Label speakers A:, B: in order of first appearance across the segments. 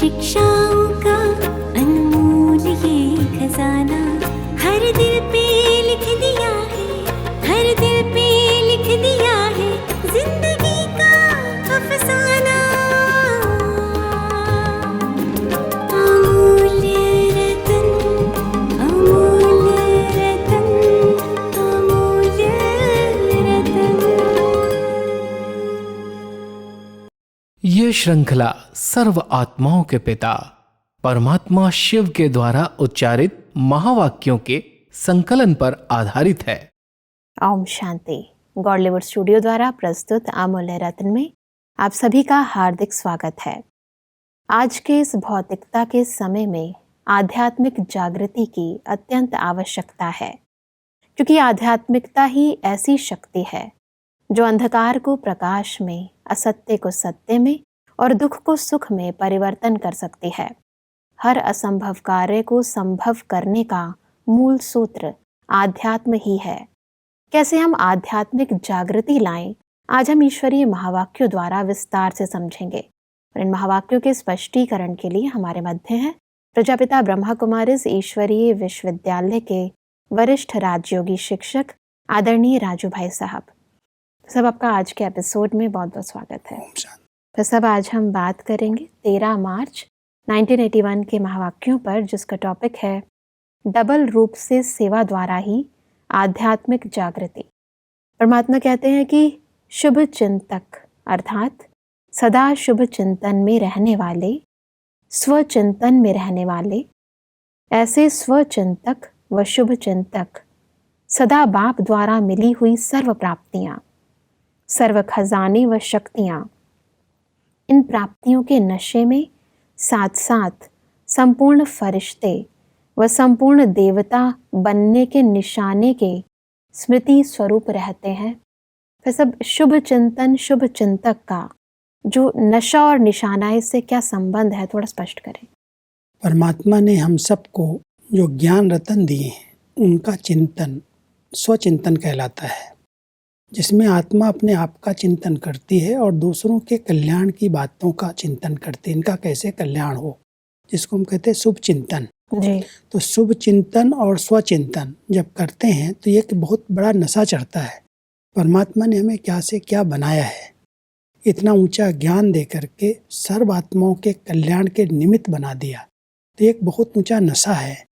A: शिक्षाओं का अनमोल ये खजाना हर दिल पे लिख दिया है, हर दिल पे लिख दिया है जिंदगी का अफसाना। अमूल्य रतन, अमूल्य रतन, अमूल्य रतन।
B: ये श्रृंखला सर्व आत्माओं के पिता परमात्मा शिव के द्वारा उच्चारित महावाक्यों के संकलन पर आधारित है।
C: ओम शांति। गॉडलीवुड स्टूडियो द्वारा प्रस्तुत अमूल्य रत्न में आप सभी का हार्दिक स्वागत है। आज के इस भौतिकता के समय में आध्यात्मिक जागृति की अत्यंत आवश्यकता है, क्योंकि आध्यात्मिकता ही ऐसी शक्ति है जो अंधकार को प्रकाश में, असत्य को सत्य में और दुख को सुख में परिवर्तन कर सकती है। हर असंभव कार्य को संभव करने का मूल सूत्र आध्यात्म ही है। कैसे हम आध्यात्मिक जागृति लाएं, आज हम ईश्वरीय महावाक्यों द्वारा विस्तार से समझेंगे। और इन महावाक्यों के स्पष्टीकरण के लिए हमारे मध्य हैं प्रजापिता ब्रह्मा कुमारीज ईश्वरीय विश्वविद्यालय के वरिष्ठ राजयोगी शिक्षक आदरणीय राजू भाई साहब। सब आपका आज के एपिसोड में बहुत बहुत स्वागत है। तो सब आज हम बात करेंगे 13 मार्च 1981 के महावाक्यों पर, जिसका टॉपिक है डबल रूप से सेवा द्वारा ही आध्यात्मिक जागृति। परमात्मा कहते हैं कि शुभ चिंतक अर्थात सदा शुभ चिंतन में रहने वाले, स्वचिंतन में रहने वाले, ऐसे स्वचिंतक व शुभ चिंतक सदा बाप द्वारा मिली हुई सर्व प्राप्तियां, सर्व खजाने व शक्तियां, इन प्राप्तियों के नशे में साथ साथ संपूर्ण फरिश्ते व संपूर्ण देवता बनने के निशाने के स्मृति स्वरूप रहते हैं। फिर सब शुभ चिंतन, शुभ चिंतक का जो नशा और निशाना, इससे क्या संबंध है, थोड़ा स्पष्ट करें।
D: परमात्मा ने हम सबको जो ज्ञान रतन दिए हैं, उनका चिंतन स्वचिंतन कहलाता है, जिसमें आत्मा अपने आप का चिंतन करती है और दूसरों के कल्याण की बातों का चिंतन करती है, इनका कैसे कल्याण हो, जिसको हम कहते हैं शुभ चिंतन
C: जी।
D: तो शुभ चिंतन और स्वचिंतन जब करते हैं तो ये बहुत बड़ा नशा चढ़ता है। परमात्मा ने हमें क्या से क्या बनाया है, इतना ऊंचा ज्ञान दे करके सर्व आत्माओं के कल्याण के निमित्त बना दिया, तो एक बहुत ऊंचा नशा है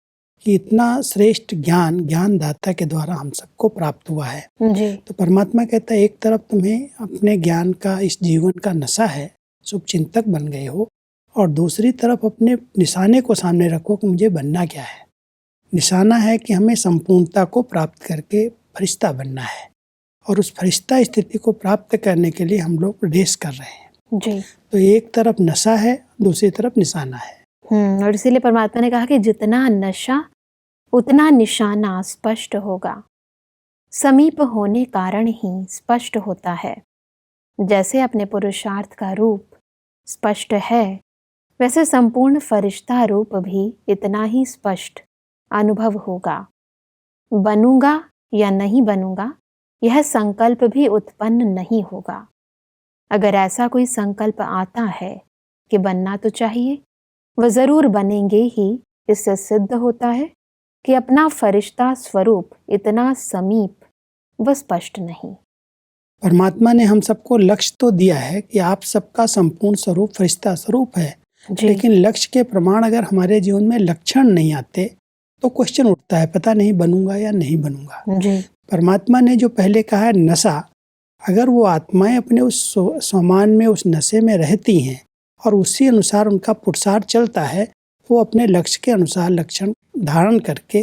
D: कि इतना श्रेष्ठ ज्ञान ज्ञानदाता के द्वारा हम सबको प्राप्त हुआ है।
C: जी।
D: तो परमात्मा कहता है एक तरफ तुम्हें अपने ज्ञान का, इस जीवन का नशा है, शुभ चिंतक बन गए हो, और दूसरी तरफ अपने निशाने को सामने रखो कि मुझे बनना क्या है। निशाना है कि हमें संपूर्णता को प्राप्त करके फरिश्ता बनना है, और उस फरिश्ता स्थिति को प्राप्त करने के लिए हम लोग रेस कर रहे हैं।
C: जी।
D: तो एक तरफ नशा है, दूसरी तरफ निशाना है।
C: और इसीलिए परमात्मा ने कहा कि जितना नशा उतना निशाना स्पष्ट होगा। समीप होने कारण ही स्पष्ट होता है। जैसे अपने पुरुषार्थ का रूप स्पष्ट है, वैसे संपूर्ण फरिश्ता रूप भी इतना ही स्पष्ट अनुभव होगा। बनूंगा या नहीं बनूंगा, यह संकल्प भी उत्पन्न नहीं होगा। अगर ऐसा कोई संकल्प आता है कि बनना तो चाहिए, वह जरूर बनेंगे ही। इससे सिद्ध होता है कि अपना फरिश्ता स्वरूप इतना समीप व स्पष्ट नहीं।
D: परमात्मा ने हम सबको लक्ष्य तो दिया है कि आप सबका संपूर्ण स्वरूप फरिश्ता स्वरूप है, लेकिन लक्ष्य के प्रमाण अगर हमारे जीवन में लक्षण नहीं आते तो क्वेश्चन उठता है, पता नहीं बनूंगा या नहीं बनूंगा।
C: जी।
D: परमात्मा ने जो पहले कहा है नशा, अगर वो आत्माएं अपने उस सामान में, उस नशे में रहती हैं और उसी अनुसार उनका पुरुषार्थ चलता है, वो अपने लक्ष्य के अनुसार लक्षण धारण करके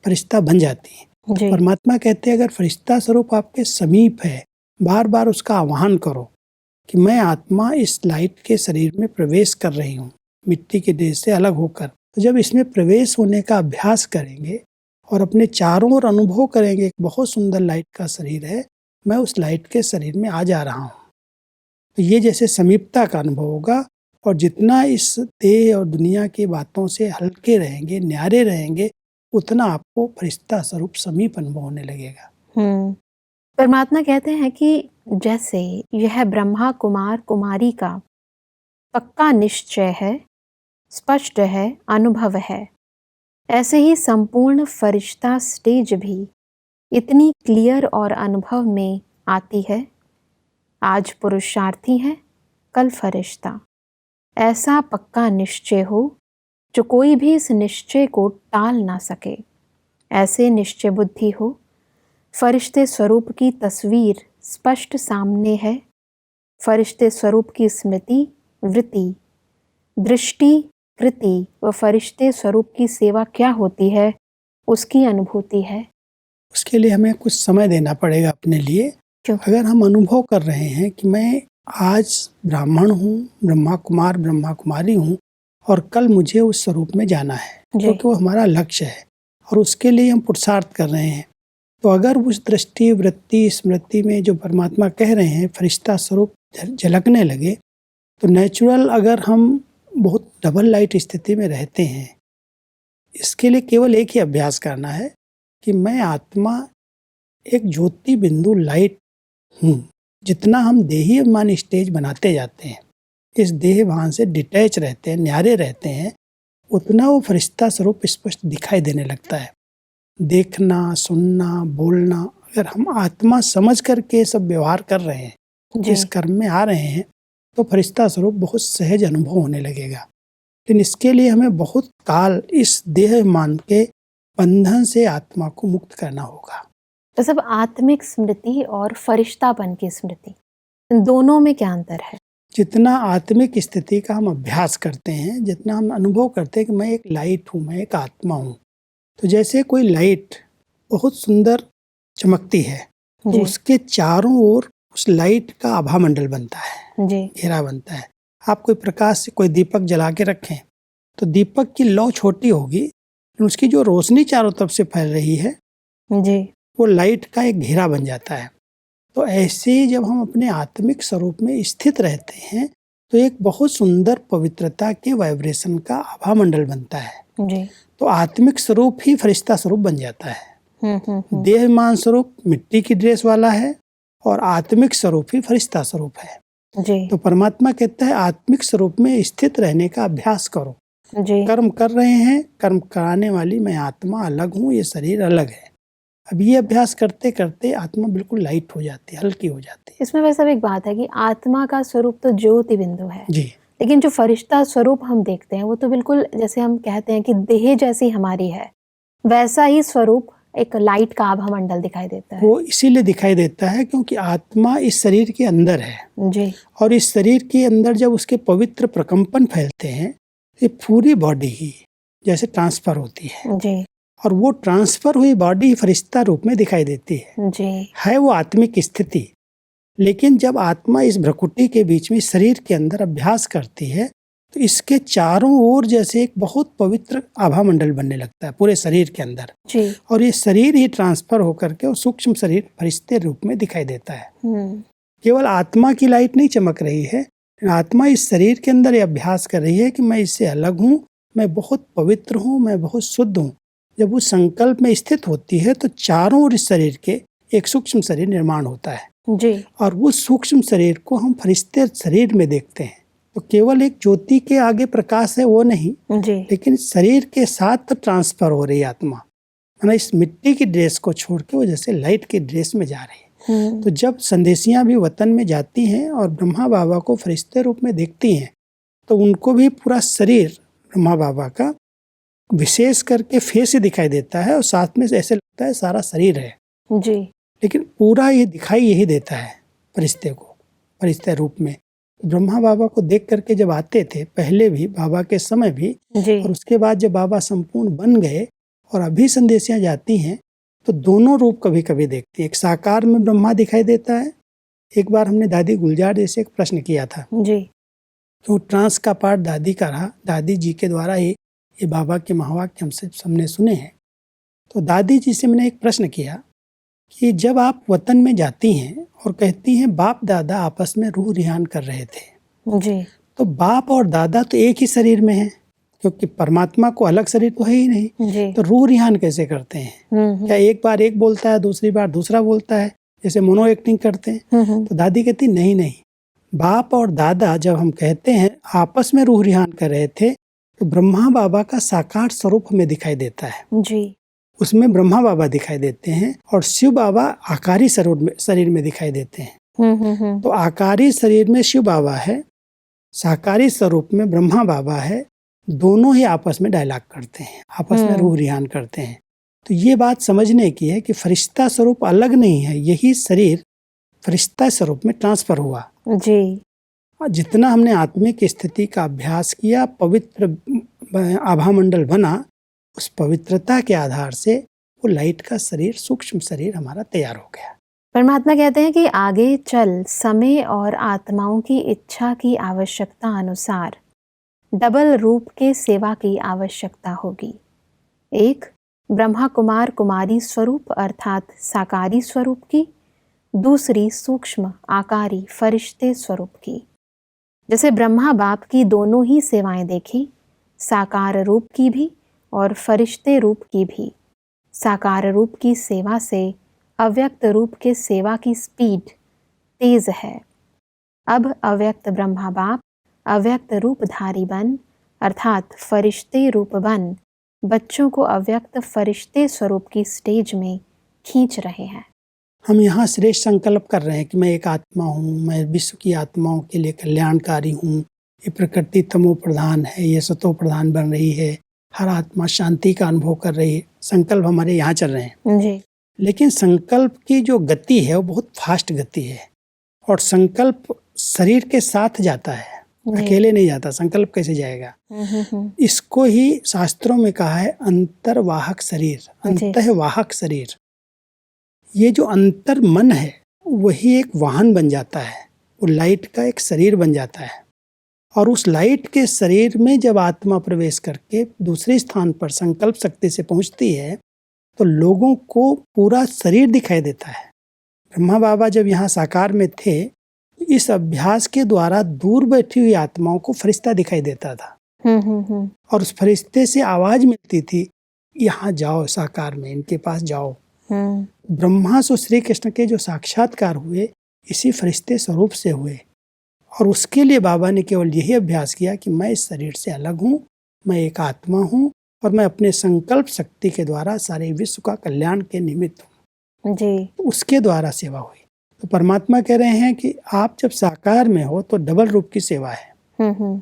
D: फरिश्ता बन जाती है। परमात्मा कहते हैं अगर फरिश्ता स्वरूप आपके समीप है, बार बार उसका आह्वान करो कि मैं आत्मा इस लाइट के शरीर में प्रवेश कर रही हूँ, मिट्टी के देह से अलग होकर। तो जब इसमें प्रवेश होने का अभ्यास करेंगे और अपने चारों ओर अनुभव करेंगे, एक बहुत सुंदर लाइट का शरीर है, मैं उस लाइट के शरीर में आ जा रहा हूँ, तो ये जैसे समीपता का अनुभव होगा। और जितना इस देह और दुनिया की बातों से हल्के रहेंगे, न्यारे रहेंगे, उतना आपको फरिश्ता स्वरूप समीप अनुभव होने लगेगा।
C: परमात्मा कहते हैं कि जैसे यह ब्रह्मा कुमार कुमारी का पक्का निश्चय है स्पष्ट है, अनुभव है। ऐसे ही संपूर्ण फरिश्ता स्टेज भी इतनी क्लियर और अनुभव में आती है। आज पुरुषार्थी है, कल फरिश्ता। ऐसा पक्का निश्चय हो जो कोई भी इस निश्चय को टाल ना सके। ऐसे निश्चय बुद्धि हो, फरिश्ते स्वरूप की तस्वीर स्पष्ट सामने है। फरिश्ते स्वरूप की स्मृति, वृत्ति, दृष्टि, कृति व फरिश्ते स्वरूप की सेवा क्या होती है, उसकी अनुभूति है।
D: उसके लिए हमें कुछ समय देना पड़ेगा अपने लिए।
C: क्यों?
D: अगर हम अनुभव कर रहे हैं कि मैं आज ब्राह्मण हूँ, ब्रह्मा कुमार ब्रह्मा कुमारी हूँ, और कल मुझे उस स्वरूप में जाना है, क्योंकि वो हमारा लक्ष्य है और उसके लिए हम पुरुषार्थ कर रहे हैं, तो अगर उस दृष्टि, वृत्ति, स्मृति में जो परमात्मा कह रहे हैं फरिश्ता स्वरूप झलकने लगे, तो नेचुरल अगर हम बहुत डबल लाइट स्थिति में रहते हैं, इसके लिए केवल एक ही अभ्यास करना है कि मैं आत्मा एक ज्योति बिंदु लाइट हूँ। जितना हम देही अभिमान स्टेज बनाते जाते हैं, इस देह भान से डिटैच रहते हैं, न्यारे रहते हैं, उतना वो फरिश्ता स्वरूप स्पष्ट दिखाई देने लगता है। देखना, सुनना, बोलना, अगर हम आत्मा समझ करके सब व्यवहार कर रहे हैं, इस कर्म में आ रहे हैं, तो फरिश्ता स्वरूप बहुत सहज अनुभव होने लगेगा। लेकिन इसके लिए हमें बहुत काल इस देह मान के बंधन से आत्मा को मुक्त करना होगा।
C: तो सब आत्मिक स्मृति और फरिश्तापन की स्मृति, इन दोनों में क्या अंतर है?
D: जितना आत्मिक स्थिति का हम अभ्यास करते हैं, जितना हम अनुभव करते हैं कि मैं एक लाइट हूँ, मैं एक आत्मा हूँ, तो जैसे कोई लाइट बहुत सुंदर चमकती है, तो उसके चारों ओर उस लाइट का आभा मंडल बनता है, घेरा बनता है। आप कोई प्रकाश से कोई दीपक जला के रखें, तो दीपक की लौ छोटी होगी, लेकिन उसकी जो रोशनी चारों तरफ से फैल रही है वो लाइट का एक घेरा बन जाता है। तो ऐसे ही जब हम अपने आत्मिक स्वरूप में स्थित रहते हैं, तो एक बहुत सुंदर पवित्रता के वाइब्रेशन का आभा मंडल बनता है। तो आत्मिक स्वरूप ही फरिश्ता स्वरूप बन जाता है। देहमान स्वरूप मिट्टी की ड्रेस वाला है और आत्मिक स्वरूप ही फरिश्ता स्वरूप है। तो परमात्मा कहता है आत्मिक स्वरूप में स्थित रहने का अभ्यास करो। कर्म कर रहे हैं, कर्म कराने वाली मैं आत्मा अलग हूँ, ये शरीर अलग है। अब ये अभ्यास करते करते आत्मा बिल्कुल लाइट हो जाती है, हल्की हो जाती है।
C: इसमें वैसे एक बात है कि आत्मा का स्वरूप तो ज्योति बिंदु है
D: जी,
C: लेकिन जो फरिश्ता स्वरूप हम देखते हैं वो तो बिल्कुल जैसे हम कहते हैं कि देह जैसी हमारी है, वैसा ही स्वरूप एक लाइट का आभा मंडल दिखाई देता है।
D: वो इसीलिए दिखाई देता है क्योंकि आत्मा इस शरीर के अंदर है
C: जी।
D: और इस शरीर के अंदर जब उसके पवित्र प्रकंपन फैलते हैं, ये पूरी बॉडी ही जैसे ट्रांसफर होती है
C: जी।
D: और वो ट्रांसफर हुई बॉडी फरिश्ता रूप में दिखाई देती है।
C: जी।
D: है वो आत्मिक स्थिति। लेकिन जब आत्मा इस भ्रकुटी के बीच में शरीर के अंदर अभ्यास करती है, तो इसके चारों ओर जैसे एक बहुत पवित्र आभा मंडल बनने लगता है पूरे शरीर के अंदर
C: जी।
D: और ये शरीर ही ट्रांसफर होकर के और सूक्ष्म शरीर फरिश्ते रूप में दिखाई देता है। केवल आत्मा की लाइट नहीं चमक रही है, आत्मा इस शरीर के अंदर ये अभ्यास कर रही है कि मैं इससे अलग हूँ, मैं बहुत पवित्र हूँ, मैं बहुत शुद्ध हूँ। जब वो संकल्प में स्थित होती है तो चारों ओर इस शरीर के एक सूक्ष्म शरीर निर्माण होता है
C: जी। और
D: वो सूक्ष्म शरीर को हम फरिश्ते शरीर में देखते हैं। तो केवल एक ज्योति के आगे प्रकाश है वो नहीं
C: जी।
D: लेकिन शरीर के साथ तो ट्रांसफर हो रही आत्मा, है ना। इस मिट्टी की ड्रेस को छोड़ के वो जैसे लाइट की ड्रेस में जा रही है। तो जब संदेशियां भी वतन में जाती हैं और ब्रह्मा बाबा को फरिश्ते रूप में देखती हैं, तो उनको भी पूरा शरीर ब्रह्मा बाबा का विशेष करके फेस ही दिखाई देता है और साथ में ऐसे लगता है सारा शरीर है
C: जी।
D: लेकिन पूरा ये दिखाई यही देता है फरिश्ते को, फरिश्ते रूप में। ब्रह्मा बाबा को देख करके जब आते थे, पहले भी बाबा के समय भी
C: जी।
D: और उसके बाद जब बाबा संपूर्ण बन गए और अभी संदेशियां जाती हैं, तो दोनों रूप कभी कभी देखती है। एक साकार में ब्रह्मा दिखाई देता है। एक बार हमने दादी गुलजार जी से एक प्रश्न किया था
C: जी।
D: क्यों ट्रांस का पाठ दादी का रहा, दादी जी के द्वारा ही ये बाबा के महावाक्य हमसे सबने सुने हैं। तो दादी जी से मैंने एक प्रश्न किया कि जब आप वतन में जाती हैं और कहती हैं बाप दादा आपस में रूह रिहान कर रहे थे
C: जी।
D: तो बाप और दादा तो एक ही शरीर में हैं, क्योंकि परमात्मा को अलग शरीर तो है ही नहीं
C: जी।
D: तो रूह रिहान कैसे करते हैं? क्या एक बार एक बोलता है, दूसरी बार दूसरा बोलता है, जैसे मोनो एक्टिंग करते हैं? तो दादी कहती नहीं, बाप और दादा जब हम कहते हैं आपस में रूह रिहान कर रहे थे, तो ब्रह्मा बाबा का साकार स्वरूप हमें दिखाई देता है,
C: जी।
D: उसमें ब्रह्मा बाबा दिखाई देते हैं और शिव बाबा आकारी शरीर में दिखाई देते हैं। तो आकारी शरीर में शिव बाबा है, साकारी स्वरूप में ब्रह्मा बाबा है, दोनों ही आपस में डायलॉग करते हैं, आपस में रूह रिहान करते हैं। तो ये बात समझने की है कि फरिश्ता स्वरूप अलग नहीं है, यही शरीर फरिश्ता स्वरूप में ट्रांसफर हुआ
C: जी।
D: और जितना हमने आत्मिक स्थिति का अभ्यास किया, पवित्र आभामंडल बना, उस पवित्रता के आधार से वो लाइट का शरीर, सूक्ष्म शरीर हमारा तैयार हो गया।
C: परमात्मा कहते हैं कि आगे चल समय और आत्माओं की इच्छा की आवश्यकता अनुसार डबल रूप के सेवा की आवश्यकता होगी। एक ब्रह्मा कुमार कुमारी स्वरूप अर्थात साकारी स्वरूप की, दूसरी सूक्ष्म आकारी फरिश्ते स्वरूप की। जैसे ब्रह्मा बाप की दोनों ही सेवाएं देखी, साकार रूप की भी और फरिश्ते रूप की भी। साकार रूप की सेवा से अव्यक्त रूप के सेवा की स्पीड तेज है। अब अव्यक्त ब्रह्मा बाप अव्यक्त रूपधारी बन अर्थात फरिश्ते रूप बन बच्चों को अव्यक्त फरिश्ते स्वरूप की स्टेज में खींच रहे हैं।
D: हम यहाँ श्रेष्ठ संकल्प कर रहे हैं कि मैं एक आत्मा हूँ, मैं विश्व की आत्माओं के लिए कल्याणकारी हूँ, ये प्रकृति तमो प्रधान है, ये सतो प्रधान बन रही है, हर आत्मा शांति का अनुभव कर रही है। संकल्प हमारे यहाँ चल रहे हैं
C: जी।
D: लेकिन संकल्प की जो गति है वो बहुत फास्ट गति है और संकल्प शरीर के साथ जाता है, अकेले नहीं जाता। संकल्प कैसे जाएगा? इसको ही शास्त्रों में कहा है अंतर्वाहक शरीर, अंतःवाहक शरीर। ये जो अंतर मन है वही एक वाहन बन जाता है, वो लाइट का एक शरीर बन जाता है और उस लाइट के शरीर में जब आत्मा प्रवेश करके दूसरे स्थान पर संकल्प शक्ति से पहुंचती है तो लोगों को पूरा शरीर दिखाई देता है। ब्रह्मा बाबा जब यहाँ साकार में थे, इस अभ्यास के द्वारा दूर बैठी हुई आत्माओं को फरिश्ता दिखाई देता था और उस फरिश्ते से आवाज मिलती थी, यहाँ जाओ, साकार में इनके पास जाओ। ब्रह्मा से श्री कृष्ण के जो साक्षात्कार हुए इसी फरिश्ते स्वरूप से हुए और उसके लिए बाबा ने केवल यही अभ्यास किया कि मैं इस शरीर से अलग हूँ, मैं एक आत्मा हूँ और मैं अपने संकल्प शक्ति के द्वारा सारे विश्व का कल्याण के निमित्त हूँ
C: जी।
D: उसके द्वारा सेवा हुई। तो परमात्मा कह रहे हैं कि आप जब साकार में हो तो डबल रूप की सेवा है।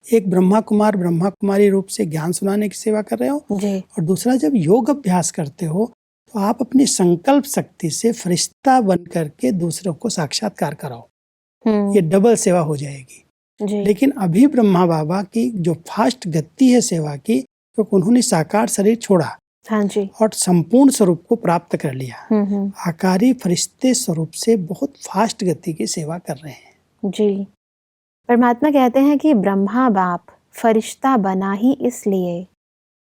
D: एक ब्रह्मा कुमार ब्रह्मा कुमारी रूप से ज्ञान सुनाने की सेवा कर रहे हो
C: जी।
D: और दूसरा जब योग अभ्यास करते हो तो आप अपनी संकल्प शक्ति से फरिश्ता बन करके दूसरों को साक्षात्कार कराओ। ये डबल सेवा हो जाएगी
C: जी।
D: लेकिन अभी ब्रह्मा बाबा की जो फास्ट गति है सेवा की, तो उन्होंने साकार शरीर छोड़ा
C: हाँ जी।
D: और संपूर्ण स्वरूप को प्राप्त कर लिया। आकारी फरिश्ते स्वरूप से बहुत फास्ट गति की सेवा कर रहे हैं
C: जी। परमात्मा कहते हैं कि ब्रह्मा बाप फरिश्ता बना ही इसलिए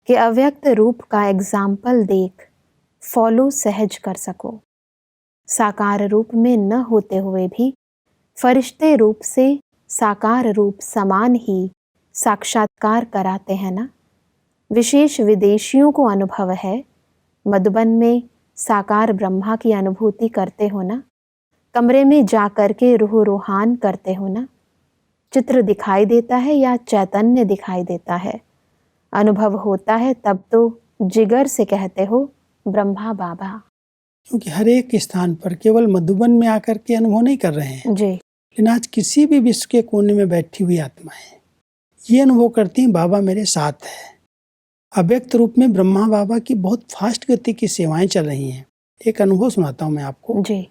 C: कि अव्यक्त रूप का एग्जाम्पल देख फॉलो सहज कर सको। साकार रूप में न होते हुए भी फरिश्ते रूप से साकार रूप समान ही साक्षात्कार कराते हैं ना। विशेष विदेशियों को अनुभव है, मधुबन में साकार ब्रह्मा की अनुभूति करते हो ना, कमरे में जा कर के रूह रूहान करते हो ना। चित्र दिखाई देता है या चैतन्य दिखाई देता है, अनुभव होता है तब तो जिगर से कहते हो ब्रह्मा बाबा।
D: क्योंकि हर एक स्थान पर केवल मधुबन में आकर के अनुभव नहीं कर रहे हैं
C: जी।
D: लेकिन आज किसी भी विश्व के कोने में बैठी हुई आत्माएं ये अनुभव करती हैं बाबा मेरे साथ है। अव्यक्त रूप में ब्रह्मा बाबा की बहुत फास्ट गति की सेवाएं चल रही हैं। एक अनुभव सुनाता हूँ मैं आपको
C: जी।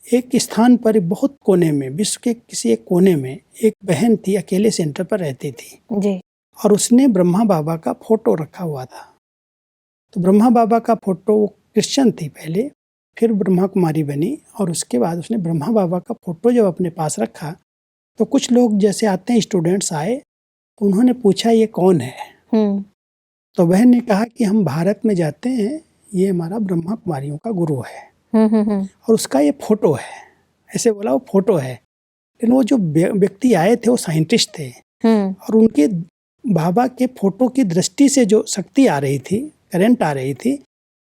D: एक स्थान पर बहुत कोने में, विश्व के किसी एक कोने में एक बहन थी, अकेले सेंटर पर रहती थी
C: जी।
D: और उसने ब्रह्मा बाबा का फोटो रखा हुआ था। तो ब्रह्मा बाबा का फोटो, वो क्रिश्चियन थी पहले, फिर ब्रह्मा कुमारी बनी और उसके बाद उसने ब्रह्मा बाबा का फोटो जब अपने पास रखा तो कुछ लोग जैसे आते हैं स्टूडेंट्स आए तो उन्होंने पूछा ये कौन है। तो बहन ने कहा कि हम भारत में जाते हैं, ये हमारा ब्रह्मा कुमारियों का गुरु है और उसका ये फोटो है। ऐसे बोला वो फोटो है। लेकिन वो जो व्यक्ति आए थे वो साइंटिस्ट थे और उनके बाबा के फोटो की दृष्टि से जो शक्ति आ रही थी, करंट आ रही थी,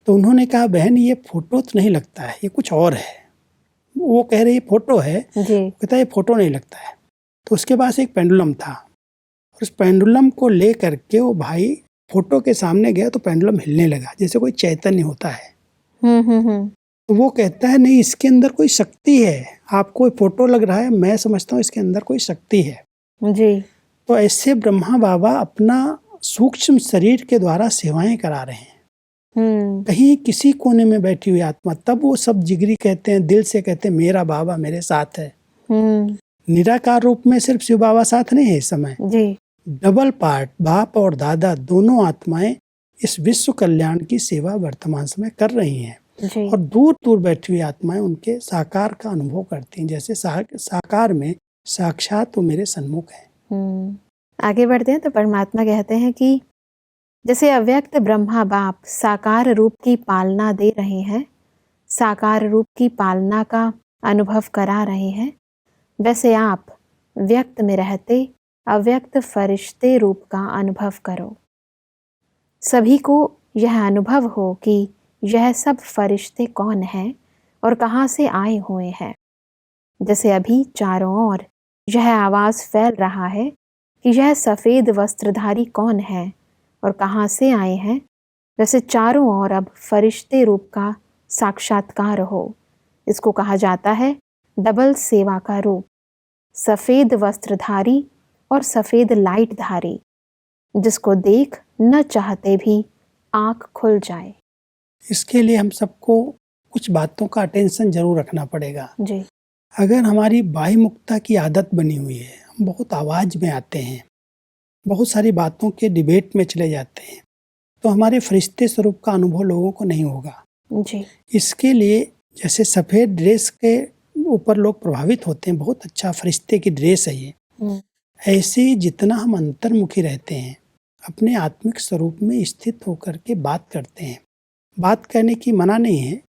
D: तो उन्होंने कहा बहन ये फोटो तो नहीं लगता है, ये कुछ और है। वो कह रही फोटो है, कहता है ये फोटो नहीं लगता है। तो उसके पास एक पेंडुलम था उस पेंडुलम को ले करके वो भाई फोटो के सामने गया तो पेंडुलम हिलने लगा, जैसे कोई चैतन्य होता है। तो वो कहता है नहीं, इसके अंदर कोई शक्ति है, आपको फोटो लग रहा है, मैं समझता हूँ इसके अंदर कोई शक्ति है
C: जी।
D: तो ऐसे ब्रह्मा बाबा अपना सूक्ष्म शरीर के द्वारा सेवाएं करा रहे हैं। कहीं किसी कोने में बैठी हुई आत्मा, तब वो सब जिगरी कहते हैं, दिल से कहते हैं मेरा बाबा मेरे साथ है। निराकार रूप में सिर्फ शिव बाबा साथ नहीं है इस समय
C: जी।
D: डबल पार्ट बाप और दादा दोनों आत्माएं इस विश्व कल्याण की सेवा वर्तमान समय कर रही हैं
C: जी।
D: और दूर दूर बैठी हुई आत्माएं उनके साकार का अनुभव करती हैं, जैसे साकार में साक्षात वो मेरे सन्मुख है।
C: आगे बढ़ते हैं तो परमात्मा कहते हैं कि जैसे अव्यक्त ब्रह्मा बाप साकार रूप की पालना दे रहे हैं, साकार रूप की पालना का अनुभव करा रहे हैं, वैसे आप व्यक्त में रहते अव्यक्त फरिश्ते रूप का अनुभव करो। सभी को यह अनुभव हो कि यह सब फरिश्ते कौन हैं और कहाँ से आए हुए हैं। जैसे अभी चारों ओर यह आवाज़ फैल रहा है कि यह सफ़ेद वस्त्रधारी कौन है और कहाँ से आए हैं, वैसे चारों ओर अब फरिश्ते रूप का साक्षात्कार हो। इसको कहा जाता है डबल सेवा का रूप, सफ़ेद वस्त्रधारी और सफ़ेद लाइट धारी, जिसको देख न चाहते भी आँख खुल जाए।
D: इसके लिए हम सबको कुछ बातों का अटेंशन जरूर रखना पड़ेगा
C: जी।
D: अगर हमारी बाह्यमुखता की आदत बनी हुई है, हम बहुत आवाज़ में आते हैं, बहुत सारी बातों के डिबेट में चले जाते हैं, तो हमारे फरिश्ते स्वरूप का अनुभव लोगों को नहीं होगा
C: जी।
D: इसके लिए जैसे सफ़ेद ड्रेस के ऊपर लोग प्रभावित होते हैं, बहुत अच्छा फरिश्ते की ड्रेस है ये, ऐसे ही जितना हम अंतर्मुखी रहते हैं, अपने आत्मिक स्वरूप में स्थित होकर के बात करते हैं, बात करने की मना नहीं है,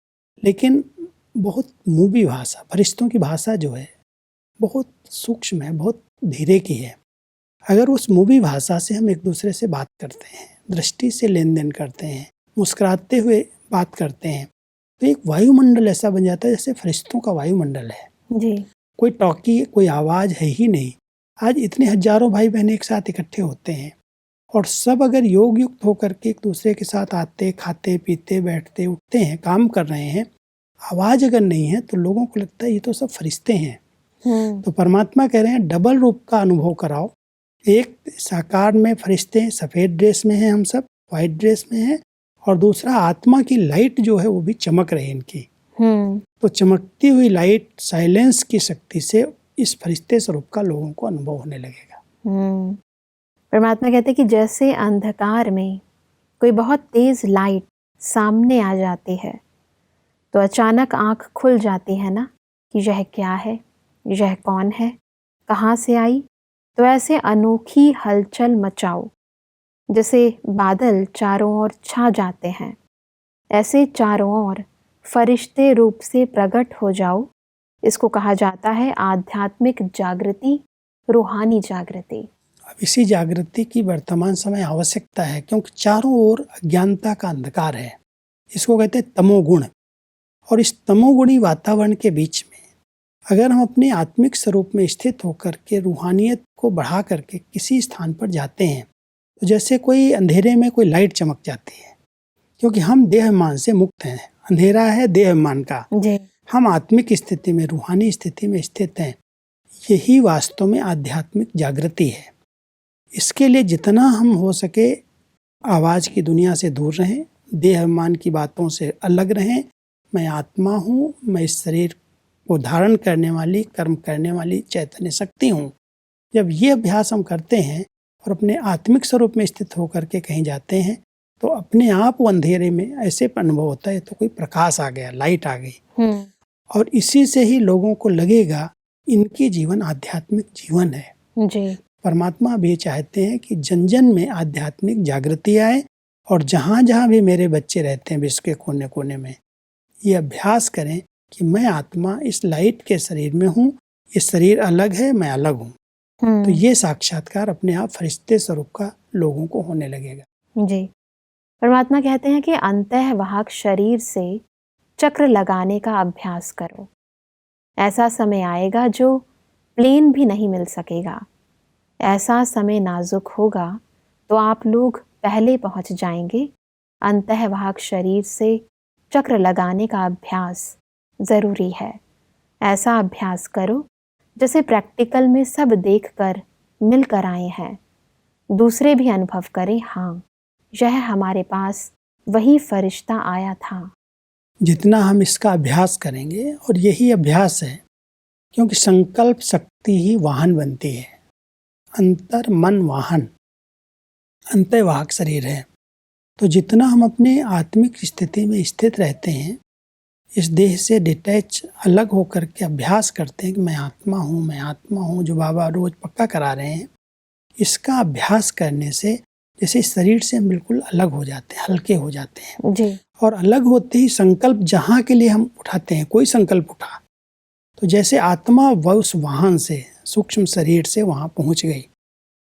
D: लेकिन बहुत मूवी भाषा, फरिश्तों की भाषा जो है बहुत सूक्ष्म है, बहुत धीरे की है। अगर उस मूवी भाषा से हम एक दूसरे से बात करते हैं, दृष्टि से लेन देन करते हैं, मुस्कुराते हुए बात करते हैं, तो एक वायुमंडल ऐसा बन जाता है जैसे फरिश्तों का वायुमंडल है
C: जी।
D: कोई टॉकी, कोई आवाज़ है ही नहीं। आज इतने हजारों भाई बहन एक साथ इकट्ठे होते हैं और सब अगर योग युक्त होकर के एक दूसरे के साथ आते, खाते, पीते, बैठते, उठते हैं, काम कर रहे हैं, आवाज़ अगर नहीं है तो लोगों को लगता है ये तो सब फरिश्ते हैं। तो परमात्मा कह रहे हैं डबल रूप का अनुभव कराओ। एक साकार में फरिश्ते सफ़ेद ड्रेस में हैं, हम सब वाइट ड्रेस में हैं, और दूसरा आत्मा की लाइट जो है वो भी चमक रही है इनकी। तो चमकती हुई लाइट साइलेंस की शक्ति से इस फरिश्ते स्वरूप का लोगों को अनुभव होने लगेगा।
C: परमात्मा कहते हैं कि जैसे अंधकार में कोई बहुत तेज लाइट सामने आ जाती है तो अचानक आंख खुल जाती है ना कि यह क्या है, यह कौन है, कहाँ से आई। तो ऐसे अनोखी हलचल मचाओ, जैसे बादल चारों ओर छा जाते हैं, ऐसे चारों ओर फरिश्ते रूप से प्रकट हो जाओ। इसको कहा जाता है आध्यात्मिक जागृति, रूहानी जागृति।
D: अब इसी जागृति की वर्तमान समय आवश्यकता है, क्योंकि चारों ओर अज्ञानता का अंधकार है। इसको कहते हैं तमोगुण। और इस तमोगुणी वातावरण के बीच में अगर हम अपने आत्मिक स्वरूप में स्थित होकर के रूहानियत को बढ़ा करके किसी स्थान पर जाते हैं, तो जैसे कोई अंधेरे में कोई लाइट चमक जाती है, क्योंकि हम देहमान से मुक्त हैं, अंधेरा है देहमान का
C: जी।
D: हम आत्मिक स्थिति में, रूहानी स्थिति में स्थित हैं। यही वास्तव में आध्यात्मिक जागृति है। इसके लिए जितना हम हो सके आवाज़ की दुनिया से दूर रहें, देहमान की बातों से अलग रहें। मैं आत्मा हूँ, मैं इस शरीर को धारण करने वाली, कर्म करने वाली चैतन्य शक्ति हूँ। जब ये अभ्यास हम करते हैं और अपने आत्मिक स्वरूप में स्थित होकर के कहीं जाते हैं, तो अपने आप वो अंधेरे में ऐसे अनुभव होता है तो कोई प्रकाश आ गया, लाइट आ गई। और इसी से ही लोगों को लगेगा इनकी जीवन आध्यात्मिक जीवन है।
C: जी।
D: परमात्मा भी चाहते हैं कि जन जन में आध्यात्मिक जागृति आए, और जहाँ जहाँ भी मेरे बच्चे रहते हैं विश्व के कोने कोने में, ये अभ्यास करें कि मैं आत्मा इस लाइट के शरीर में हूँ, ये शरीर अलग है, मैं अलग हूँ। तो ये साक्षात्कार अपने आप फरिश्ते स्वरूप का लोगों को होने लगेगा।
C: जी। परमात्मा कहते हैं कि अंतःवाहक शरीर से चक्र लगाने का अभ्यास करो। ऐसा समय आएगा जो प्लेन भी नहीं मिल सकेगा। ऐसा समय नाजुक होगा तो आप लोग पहले पहुंच जाएंगे। अंतःवाहक शरीर से चक्र लगाने का अभ्यास ज़रूरी है। ऐसा अभ्यास करो जैसे प्रैक्टिकल में सब देखकर मिलकर आए हैं, दूसरे भी अनुभव करें, हाँ यह हमारे पास वही फरिश्ता आया था।
D: जितना हम इसका अभ्यास करेंगे, और यही अभ्यास है, क्योंकि संकल्प शक्ति ही वाहन बनती है। अंतर मन वाहन, अंतःवाहक शरीर है। तो जितना हम अपने आत्मिक स्थिति में स्थित रहते हैं, इस देह से डिटैच अलग होकर के अभ्यास करते हैं कि मैं आत्मा हूँ, मैं आत्मा हूँ, जो बाबा रोज पक्का करा रहे हैं, इसका अभ्यास करने से जैसे शरीर से हम बिल्कुल अलग हो जाते हैं, हल्के हो जाते हैं
C: जी।
D: और अलग होते ही संकल्प जहाँ के लिए हम उठाते हैं, कोई संकल्प उठा तो जैसे आत्मा वह उस वाहन से, सूक्ष्म शरीर से वहाँ पहुँच गई,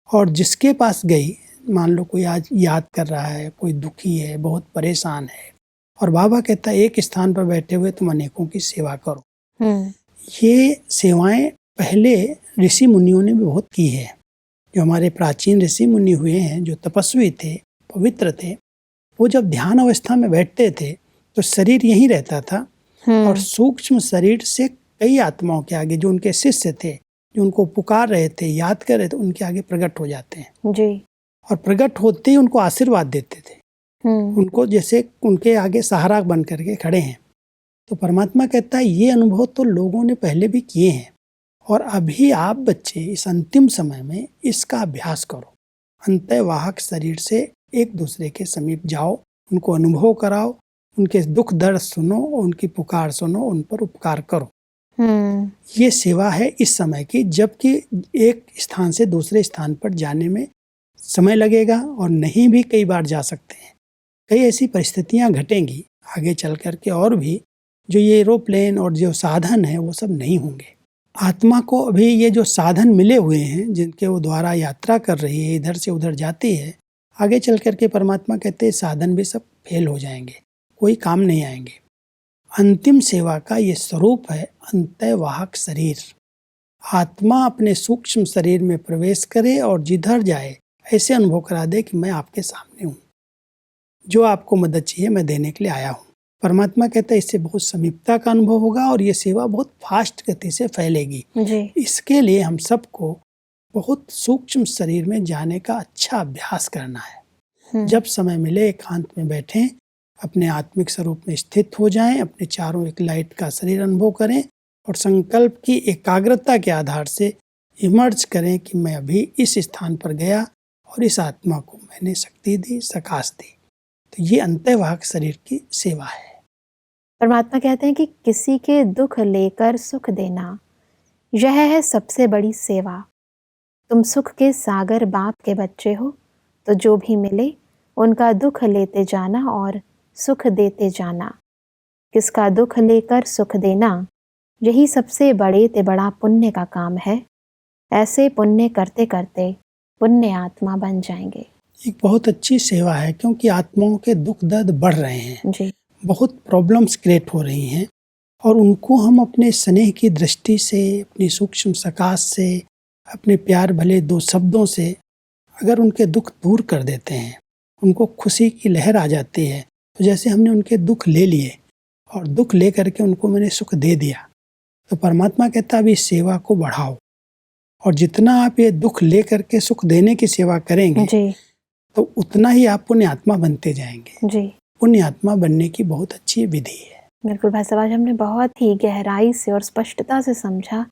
D: और जिसके पास गई, मान लो कोई आज याद कर रहा है, कोई दुखी है, बहुत परेशान है, और बाबा कहता है एक स्थान पर बैठे हुए तुम अनेकों की सेवा करो। ये सेवाएं पहले ऋषि मुनियों ने भी बहुत की है। जो हमारे प्राचीन ऋषि मुनि हुए हैं, जो तपस्वी थे, पवित्र थे, वो जब ध्यान अवस्था में बैठते थे तो शरीर यहीं रहता था, और सूक्ष्म शरीर से कई आत्माओं के आगे, जो उनके शिष्य थे, जो उनको पुकार रहे थे, याद कर रहे थे, उनके आगे प्रकट हो जाते हैं
C: जी।
D: और प्रकट होते ही उनको आशीर्वाद देते थे। उनको जैसे उनके आगे सहारा बन करके खड़े हैं। तो परमात्मा कहता है ये अनुभव तो लोगों ने पहले भी किए हैं, और अभी आप बच्चे इस अंतिम समय में इसका अभ्यास करो। अंतःवाहक शरीर से एक दूसरे के समीप जाओ, उनको अनुभव कराओ, उनके दुख दर्द सुनो, उनकी पुकार सुनो, उन पर उपकार करो। ये सेवा है इस समय की, जबकि एक स्थान से दूसरे स्थान पर जाने में समय लगेगा और नहीं भी कई बार जा सकते हैं। कई ऐसी परिस्थितियां घटेंगी आगे चल कर के, और भी जो ये एरोप्लेन और जो साधन है वो सब नहीं होंगे। आत्मा को अभी ये जो साधन मिले हुए हैं, जिनके वो द्वारा यात्रा कर रही है, इधर से उधर जाती है, आगे चल कर के परमात्मा कहते हैं साधन भी सब फेल हो जाएंगे, कोई काम नहीं आएंगे। अंतिम सेवा का ये स्वरूप है अंतःवाहक शरीर। आत्मा अपने सूक्ष्म शरीर में प्रवेश करे और जिधर जाए ऐसे अनुभव करा दे कि मैं आपके सामने हूँ, जो आपको मदद चाहिए मैं देने के लिए आया हूँ। परमात्मा कहता है इससे बहुत समीपता का अनुभव होगा और ये सेवा बहुत फास्ट गति से फैलेगी
C: जी।
D: इसके लिए हम सबको बहुत सूक्ष्म शरीर में जाने का अच्छा अभ्यास करना है। जब समय मिले एकांत में बैठें, अपने आत्मिक स्वरूप में स्थित हो जाएं, अपने चारों एक लाइट का शरीर अनुभव करें और संकल्प की एकाग्रता के आधार से इमर्ज करें कि मैं अभी इस स्थान पर गया और इस आत्मा को मैंने शक्ति दी, सकाश दी। तो ये अंतःवाहक शरीर की सेवा है।
C: परमात्मा कहते हैं कि किसी के दुख लेकर सुख देना, यह है सबसे बड़ी सेवा। तुम सुख के सागर बाप के बच्चे हो, तो जो भी मिले उनका दुख लेते जाना और सुख देते जाना। किसका दुख लेकर सुख देना, यही सबसे बड़े ते बड़ा पुण्य का काम है। ऐसे पुण्य करते करते पुण्य आत्मा बन जाएंगे।
D: एक बहुत अच्छी सेवा है, क्योंकि आत्माओं के दुख दर्द बढ़ रहे हैं
C: जी।
D: बहुत प्रॉब्लम्स क्रिएट हो रही हैं, और उनको हम अपने स्नेह की दृष्टि से, अपनी सूक्ष्म सकाश से, अपने प्यार भले दो शब्दों से अगर उनके दुख दूर कर देते हैं, उनको खुशी की लहर आ जाती है। तो जैसे हमने उनके दुख ले लिए और दुख ले करके उनको मैंने सुख दे दिया, तो परमात्मा कहता है अब इस सेवा को बढ़ाओ, और जितना आप ये दुख ले करके सुख देने की सेवा करेंगे
C: जी।
D: तो उतना ही आप पुण्य आत्मा बनते जाएंगे।
C: जी।
D: पुण्य आत्मा बनने की बहुत अच्छी विधि है।
C: बिल्कुल भाई साहब, आज हमने बहुत ही गहराई से और स्पष्टता से समझा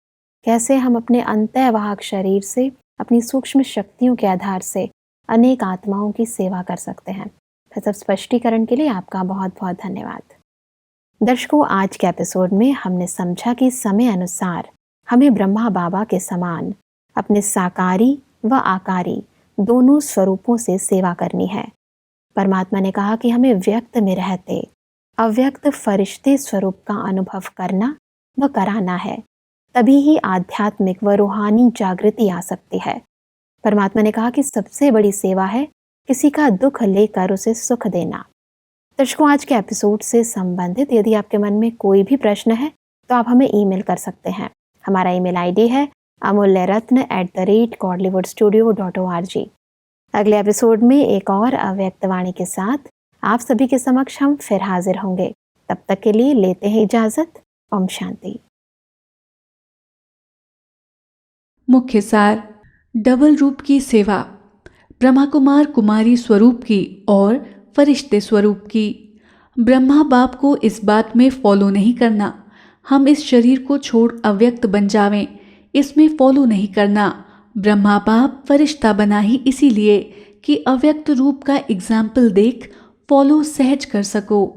C: कैसे हम अपने अंतःवाहक शरीर से, अपनी सूक्ष्म शक्तियों के आधार से अनेक आत्माओं की सेवा कर सकते हैं। फिर सब स्पष्टीकरण के लिए आपका बहुत बहुत धन्यवाद। दर्शकों, आज के एपिसोड में हमने समझा कि समय अनुसार हमें ब्रह्मा बाबा के समान अपने साकारी व आकारी दोनों स्वरूपों से सेवा करनी है। परमात्मा ने कहा कि हमें व्यक्त में रहते अव्यक्त फरिश्ते स्वरूप का अनुभव करना व कराना है, तभी ही आध्यात्मिक व रूहानी जागृति आ सकती है। परमात्मा ने कहा कि सबसे बड़ी सेवा है किसी का दुख लेकर उसे सुख देना। दर्शकों, आज के एपिसोड से संबंधित यदि आपके मन में कोई भी प्रश्न है तो आप हमें ईमेल कर सकते हैं। हमारा ईमेल आईडी है amulyaratna@godlywoodstudio.org। अगले एपिसोड में एक और अव्यक्त वाणी के साथ आप सभी के समक्ष हम फिर हाजिर होंगे। तब तक के लिए लेते हैं इजाजत। ओम शांति।
E: मुख्य सार, डबल रूप की सेवा, ब्रह्मा कुमार कुमारी स्वरूप की और फरिश्ते स्वरूप की। ब्रह्मा बाप को इस बात में फॉलो नहीं करना, हम इस शरीर को छोड़ अव्यक्त बन जावें, इसमें फॉलो नहीं करना। ब्रह्मा बाप फरिश्ता बना ही इसीलिए कि अव्यक्त रूप का एग्जाम्पल देख फॉलो सहज कर सको।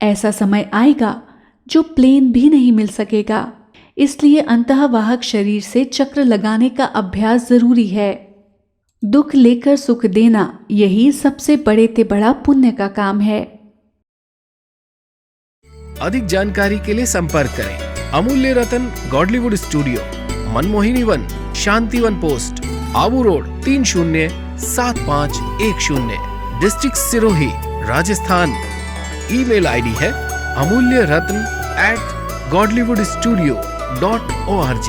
E: ऐसा समय आएगा जो प्लेन भी नहीं मिल सकेगा, इसलिए अंतःवाहक शरीर से चक्र लगाने का अभ्यास जरूरी है। दुख लेकर सुख देना, यही सबसे बड़े ते बड़ा पुण्य का काम है।
B: अधिक जानकारी के लिए संपर्क करें Amulya Ratan Godlywood Studio, Manmohini Van, Shantivan post, Abu Road 307510, district Sirohi, Rajasthan. Email ID है amulyaratn@godlywoodstudio.org।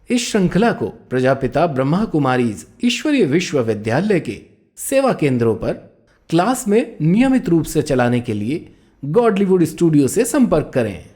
B: इस श्रृंखला को प्रजापिता ब्रह्मा कुमारीज ईश्वरीय विश्वविद्यालय के सेवा केंद्रों पर क्लास में नियमित रूप से चलाने के लिए गॉडलीवुड स्टूडियो से संपर्क करें।